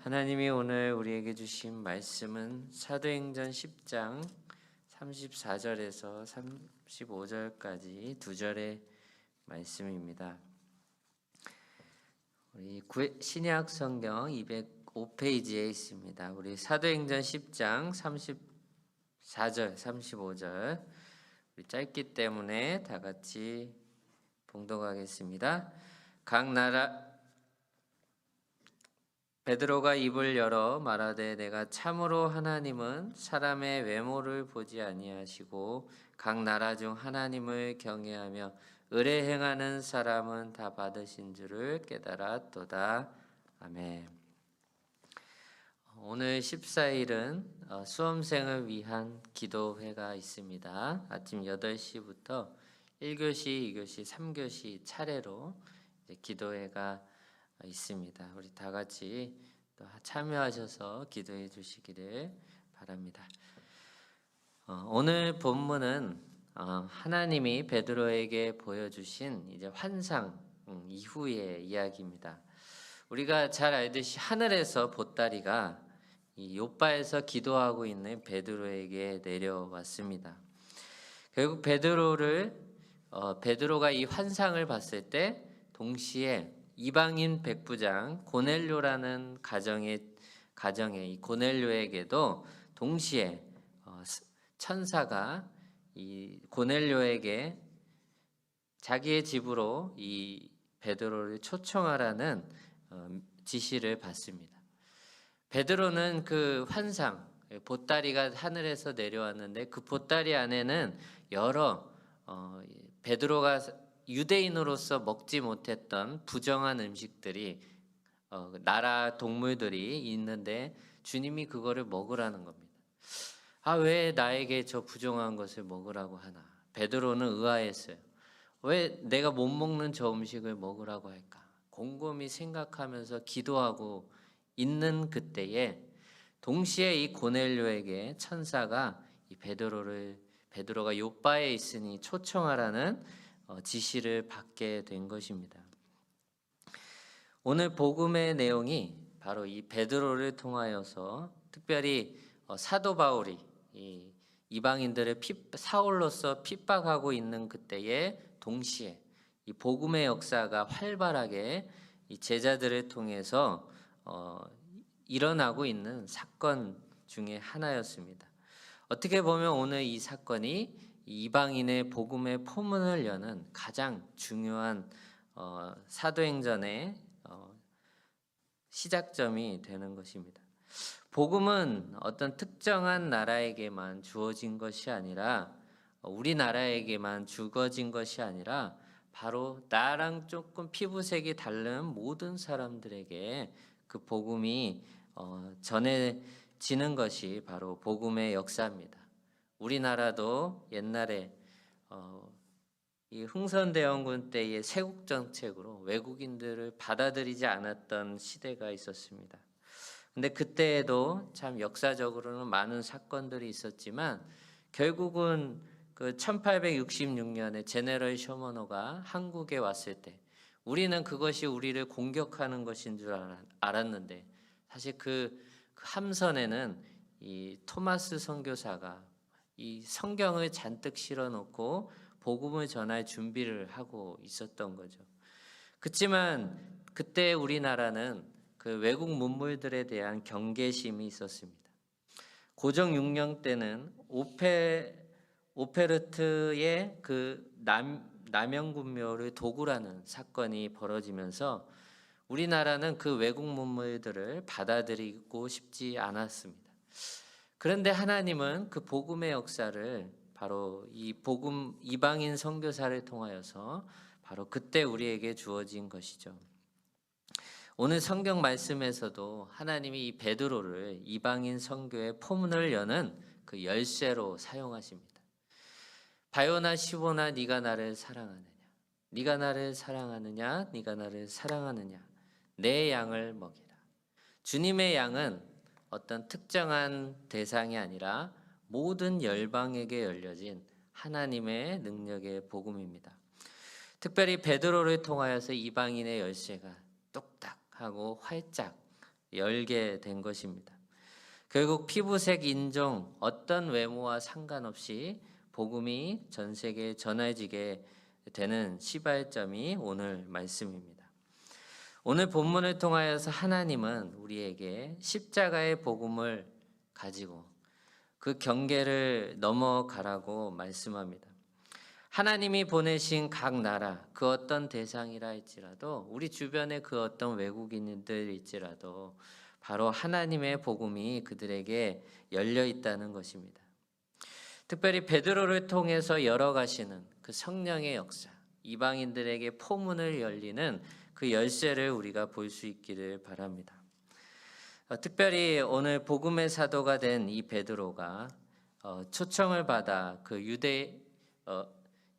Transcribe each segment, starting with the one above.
하나님이 오늘 우리에게 주신 말씀은 사도행전 10장 34절에서 35절까지 두 절의 말씀입니다. 우리 신약 성경 205페이지에 있습니다. 우리 사도행전 10장 34절, 35절 우리 짧기 때문에 다 같이 봉독하겠습니다. 각 나라 베드로가 입을 열어 말하되 내가 참으로 하나님은 사람의 외모를 보지 아니하시고 각 나라 중 하나님을 경외하며 의를 행하는 사람은 다 받으신 줄을 깨달았도다. 아멘. 오늘 14일은 수험생을 위한 기도회가 있습니다. 아침 8시부터 1교시, 2교시, 3교시 차례로 기도회가 있습니다. 우리 다 같이 또 참여하셔서 기도해 주시기를 바랍니다. 오늘 본문은 하나님이 베드로에게 보여주신 이제 환상 이후의 이야기입니다. 우리가 잘 알듯이 하늘에서 보따리가 이 욥바에서 기도하고 있는 베드로에게 내려왔습니다. 결국 베드로가 이 환상을 봤을 때 동시에 이방인 백부장 고넬료라는 가정의 이 고넬료에게도 동시에 천사가 이 고넬료에게 자기의 집으로 이 베드로를 초청하라는 지시를 받습니다. 베드로는 그 환상, 보따리가 하늘에서 내려왔는데 그 보따리 안에는 여러 베드로가 유대인으로서 먹지 못했던 부정한 음식들이 나라 동물들이 있는데 주님이 그거를 먹으라는 겁니다. 왜 나에게 저 부정한 것을 먹으라고 하나? 베드로는 의아했어요. 왜 내가 못 먹는 저 음식을 먹으라고 할까? 곰곰이 생각하면서 기도하고 있는 그때에 동시에 이 고넬료에게 천사가 이 베드로가 욥바에 있으니 초청하라는 지시를 받게 된 것입니다. 오늘 복음의 내용이 바로 이 베드로를 통하여서 특별히 사도 바울이 이방인들을 사울로서 핍박하고 있는 그때에 동시에 이 복음의 역사가 활발하게 이 제자들을 통해서 일어나고 있는 사건 중에 하나였습니다. 어떻게 보면 오늘 이 사건이 이방인의 복음의 포문을 여는 가장 중요한 사도행전의 시작점이 되는 것입니다. 복음은 어떤 특정한 나라에게만 주어진 것이 아니라 우리나라에게만 주어진 것이 아니라 바로 나랑 조금 피부색이 다른 모든 사람들에게 그 복음이 전해지는 것이 바로 복음의 역사입니다. 우리나라도 옛날에 이 흥선대원군 때의 세국 정책으로 외국인들을 받아들이지 않았던 시대가 있었습니다. 근데 그때에도 참 역사적으로는 많은 사건들이 있었지만 결국은 그 1866년에 제네럴 쇼머노가 한국에 왔을 때 우리는 그것이 우리를 공격하는 것인 줄 알았는데 사실 그 함선에는 이 토마스 선교사가 이 성경을 잔뜩 실어 놓고 복음을 전할 준비를 하고 있었던 거죠. 그렇지만 그때 우리나라는 그 외국 문물들에 대한 경계심이 있었습니다. 고종 6년 때는 오페르트의 그 남영군묘를 도굴하는 사건이 벌어지면서 우리나라는 그 외국 문물들을 받아들이고 싶지 않았습니다. 그런데 하나님은 그 복음의 역사를 바로 이 복음 이방인 선교사를 통하여서 바로 그때 우리에게 주어진 것이죠. 오늘 성경 말씀에서도 하나님이 이 베드로를 이방인 선교의 포문을 여는 그 열쇠로 사용하십니다. 바요나 시보나 네가 나를 사랑하느냐? 네가 나를 사랑하느냐? 네가 나를 사랑하느냐? 내 양을 먹이라. 주님의 양은 어떤 특정한 대상이 아니라 모든 열방에게 열려진 하나님의 능력의 복음입니다. 특별히 베드로를 통하여서 이방인의 열쇠가 똑딱하고 활짝 열게 된 것입니다. 결국 피부색, 인종, 어떤 외모와 상관없이 복음이 전 세계에 전해지게 되는 시발점이 오늘 말씀입니다. 오늘 본문을 통하여서 하나님은 우리에게 십자가의 복음을 가지고 그 경계를 넘어가라고 말씀합니다. 하나님이 보내신 각 나라, 그 어떤 대상이라 할지라도, 우리 주변에 그 어떤 외국인들일지라도 바로 하나님의 복음이 그들에게 열려 있다는 것입니다. 특별히 베드로를 통해서 열어가시는 그 성령의 역사, 이방인들에게 포문을 열리는 그 열쇠를 우리가 볼 수 있기를 바랍니다. 특별히 오늘 복음의 사도가 된 이 베드로가 초청을 받아 그 유대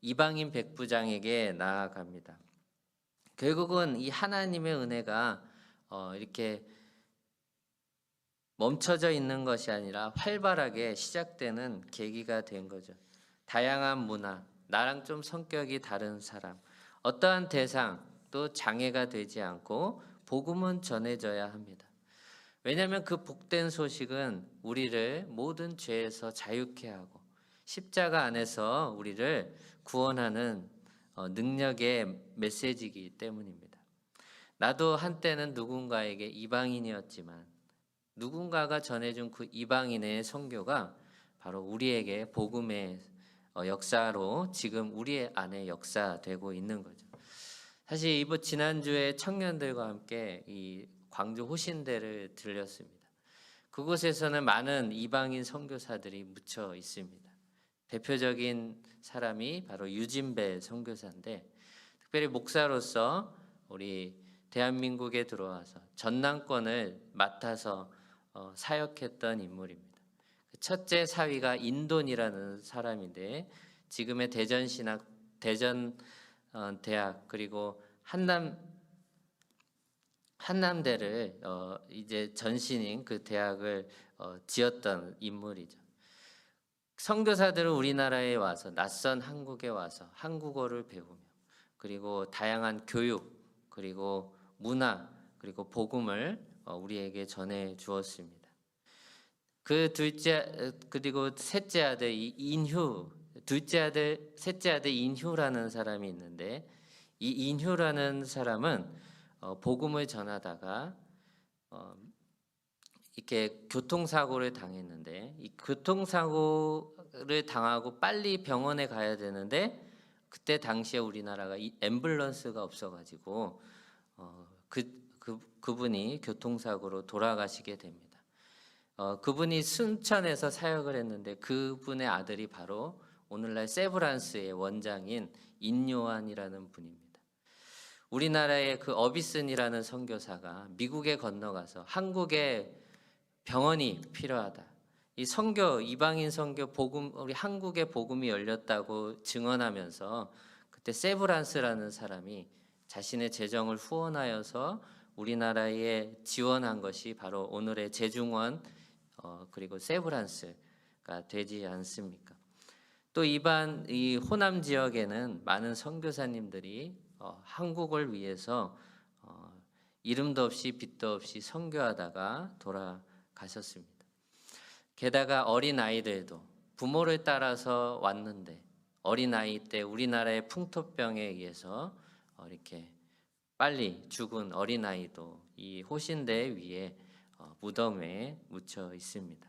이방인 백부장에게 나아갑니다. 결국은 이 하나님의 은혜가 이렇게 멈춰져 있는 것이 아니라 활발하게 시작되는 계기가 된 거죠. 다양한 문화, 나랑 좀 성격이 다른 사람, 어떠한 대상 또 장애가 되지 않고 복음은 전해져야 합니다. 왜냐하면 그 복된 소식은 우리를 모든 죄에서 자유케 하고 십자가 안에서 우리를 구원하는 능력의 메시지이기 때문입니다. 나도 한때는 누군가에게 이방인이었지만 누군가가 전해준 그 이방인의 선교가 바로 우리에게 복음의 역사로 지금 우리 안에 역사되고 있는 거죠. 사실 이번 지난주에 청년들과 함께 이 광주 호신대를 들렸습니다. 그곳에서는 많은 이방인 선교사들이 묻혀 있습니다. 대표적인 사람이 바로 유진배 선교사인데, 특별히 목사로서 우리 대한민국에 들어와서 전남권을 맡아서 사역했던 인물입니다. 첫째 사위가 인돈이라는 사람인데, 지금의 대전 대학 그리고 한남대를 이제 전신인 그 대학을 지었던 인물이죠. 선교사들은 우리나라에 와서 낯선 한국에 와서 한국어를 배우며 그리고 다양한 교육 그리고 문화 그리고 복음을 우리에게 전해 주었습니다. 그리고 셋째 아들 인휴, 셋째 아들 인휴라는 사람이 있는데, 이 인휴라는 사람은 복음을 전하다가 이렇게 교통사고를 당했는데, 이 교통사고를 당하고 빨리 병원에 가야 되는데 그때 당시에 우리나라가 이 앰뷸런스가 없어가지고 그분이 교통사고로 돌아가시게 됩니다. 그분이 순천에서 사역을 했는데 그분의 아들이 바로 오늘날 세브란스의 원장인 인요한이라는 분입니다. 우리나라의 그 어비슨이라는 선교사가 미국에 건너가서 한국에 병원이 필요하다, 이 선교, 이방인 선교 복음, 우리 한국에 복음이 열렸다고 증언하면서 그때 세브란스라는 사람이 자신의 재정을 후원하여서 우리나라에 지원한 것이 바로 오늘의 제중원 그리고 세브란스가 되지 않습니까? 또 이 호남 지역에는 많은 선교사님들이 한국을 위해서 이름도 없이 빛도 없이 선교하다가 돌아가셨습니다. 게다가 어린 아이들도 부모를 따라서 왔는데 어린 아이 때 우리나라의 풍토병에 의해서 이렇게 빨리 죽은 어린 아이도 이 호신대 위에 무덤에 묻혀 있습니다.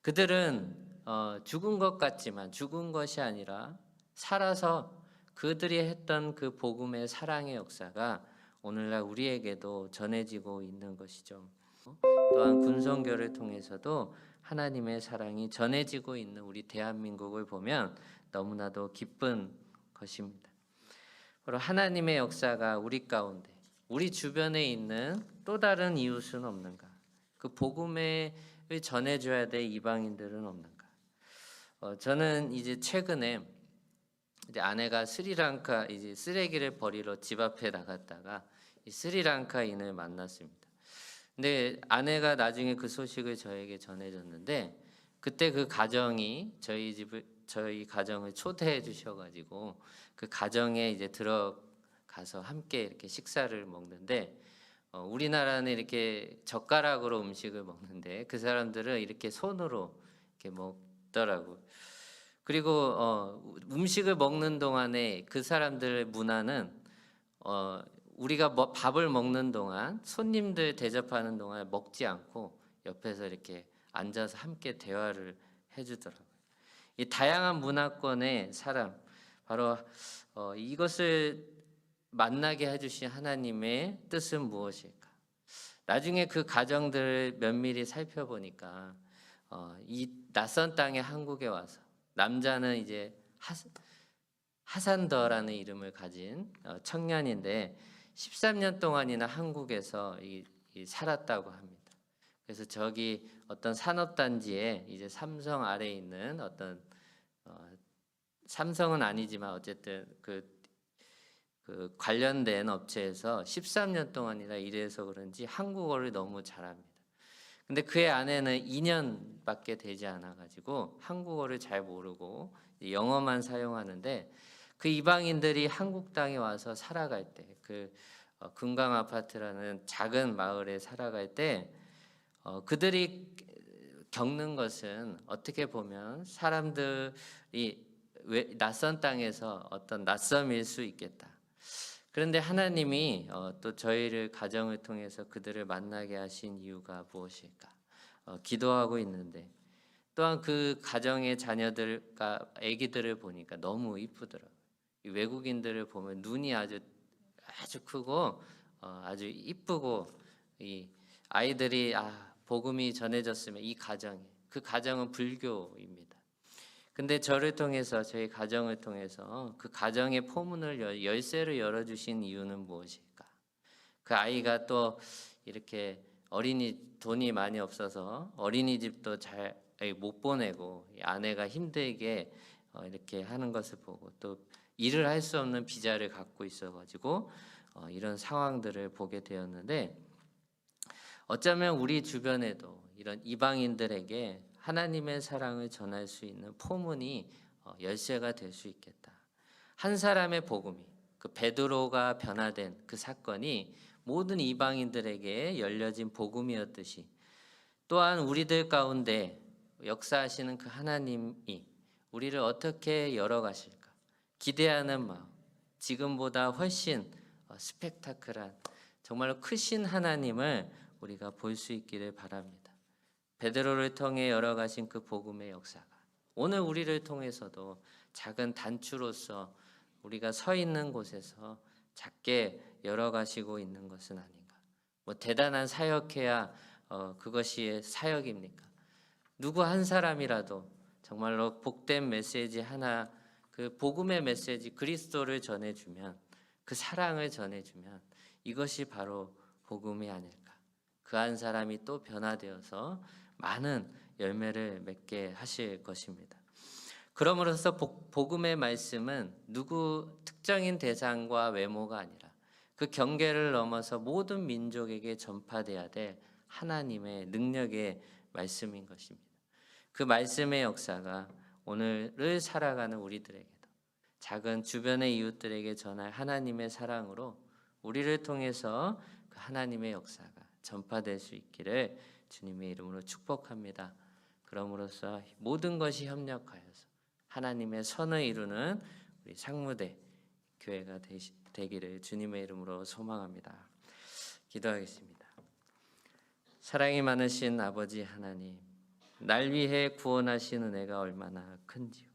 그들은 죽은 것 같지만 죽은 것이 아니라 살아서 그들이 했던 그 복음의 사랑의 역사가 오늘날 우리에게도 전해지고 있는 것이죠. 또한 군선교를 통해서도 하나님의 사랑이 전해지고 있는 우리 대한민국을 보면 너무나도 기쁜 것입니다. 바로 하나님의 역사가 우리 가운데, 우리 주변에 있는 또 다른 이웃은 없는가? 그 복음을 전해줘야 될 이방인들은 없는가? 저는 이제 최근에 이제 아내가 스리랑카 이제 쓰레기를 버리러 집 앞에 나갔다가 이 스리랑카인을 만났습니다. 근데 아내가 나중에 그 소식을 저에게 전해줬는데, 그때 그 가정이 저희 가정을 초대해 주셔가지고 그 가정에 이제 들어가서 함께 이렇게 식사를 먹는데 우리나라는 이렇게 젓가락으로 음식을 먹는데 그 사람들은 이렇게 손으로 이렇게 먹더라고. 그리고 음식을 먹는 동안에 그 사람들의 문화는 어 우리가 뭐 밥을 먹는 동안 손님들 대접하는 동안 먹지 않고 옆에서 이렇게 앉아서 함께 대화를 해주더라고요. 이 다양한 문화권의 사람, 바로 이것을 만나게 해주신 하나님의 뜻은 무엇일까? 나중에 그 가정들을 면밀히 살펴보니까 이 낯선 땅에 한국에 와서 남자는 이제 하산더라는 이름을 가진 청년인데 13년 동안이나 한국에서 살았다고 합니다. 그래서 저기 어떤 산업단지에 이제 삼성 아래에 있는 어떤 삼성은 아니지만 어쨌든 그 관련된 업체에서 13년 동안이나 일해서 그런지 한국어를 너무 잘합니다. 근데 그의 아내는 2년밖에 되지 않아 가지고 한국어를 잘 모르고 영어만 사용하는데 그 이방인들이 한국 땅에 와서 살아갈 때 그 금강 아파트라는 작은 마을에 살아갈 때 그들이 겪는 것은 어떻게 보면 사람들이 낯선 땅에서 어떤 낯섦일 수 있겠다. 그런데 하나님이 또 저희를 가정을 통해서 그들을 만나게 하신 이유가 무엇일까? 기도하고 있는데 또한 그 가정의 자녀들과 아기들을 보니까 너무 이쁘더라고요. 외국인들을 보면 눈이 아주 크고 아주 이쁘고 이 아이들이 복음이 전해졌으면 그 가정은 불교입니다. 근데 저를 통해서 저희 가정을 통해서 그 가정의 포문을 열쇠를 열어주신 이유는 무엇일까? 그 아이가 또 이렇게 돈이 많이 없어서 어린이집도 잘 못 보내고 아내가 힘들게 이렇게 하는 것을 보고 또 일을 할 수 없는 비자를 갖고 있어가지고 이런 상황들을 보게 되었는데 어쩌면 우리 주변에도 이런 이방인들에게 하나님의 사랑을 전할 수 있는 포문이 열쇠가 될 수 있겠다. 한 사람의 복음이 그 베드로가 변화된 그 사건이 모든 이방인들에게 열려진 복음이었듯이 또한 우리들 가운데 역사하시는 그 하나님이 우리를 어떻게 열어가실까 기대하는 마음, 지금보다 훨씬 스펙타클한 정말로 크신 하나님을 우리가 볼 수 있기를 바랍니다. 베드로를 통해 열어가신 그 복음의 역사가 오늘 우리를 통해서도 작은 단추로서 우리가 서 있는 곳에서 작게 열어가시고 있는 것은 아닌가. 뭐 대단한 사역해야 그것이 사역입니까? 누구 한 사람이라도 정말로 복된 메시지 하나, 그 복음의 메시지 그리스도를 전해주면, 그 사랑을 전해주면 이것이 바로 복음이 아닐까. 그 한 사람이 또 변화되어서 많은 열매를 맺게 하실 것입니다. 그러므로서 복음의 말씀은 누구 특정인 대상과 외모가 아니라 그 경계를 넘어서 모든 민족에게 전파돼야 될 하나님의 능력의 말씀인 것입니다. 그 말씀의 역사가 오늘을 살아가는 우리들에게도 작은 주변의 이웃들에게 전할 하나님의 사랑으로 우리를 통해서 그 하나님의 역사가 전파될 수 있기를 주님의 이름으로 축복합니다. 그럼으로써 모든 것이 협력하여서 하나님의 선을 이루는 우리 상무대 교회가 되기를 주님의 이름으로 소망합니다. 기도하겠습니다. 사랑이 많으신 아버지 하나님, 날 위해 구원하신 은혜가 얼마나 큰지요.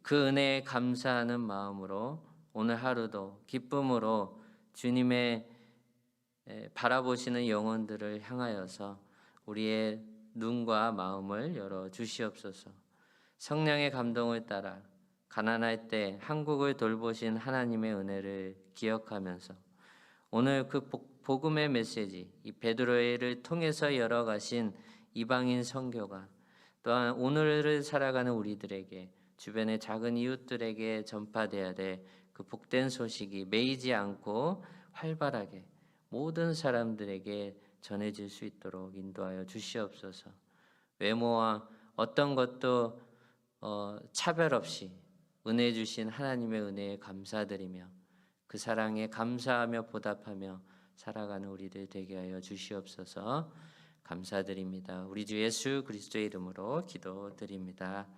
그 은혜에 감사하는 마음으로 오늘 하루도 기쁨으로 주님의 바라보시는 영혼들을 향하여서 우리의 눈과 마음을 열어 주시옵소서. 성령의 감동을 따라 가난할 때 한국을 돌보신 하나님의 은혜를 기억하면서 오늘 그 복음의 메시지, 이 베드로를 통해서 열어가신 이방인 선교가 또한 오늘을 살아가는 우리들에게 주변의 작은 이웃들에게 전파돼야 될 그 복된 소식이 매이지 않고 활발하게 모든 사람들에게 전해질 수 있도록 인도하여 주시옵소서. 외모와 어떤 것도 차별 없이 은혜 주신 하나님의 은혜에 감사드리며 그 사랑에 감사하며 보답하며 살아가는 우리들 되게 하여 주시옵소서. 감사드립니다. 우리 주 예수 그리스도의 이름으로 기도드립니다.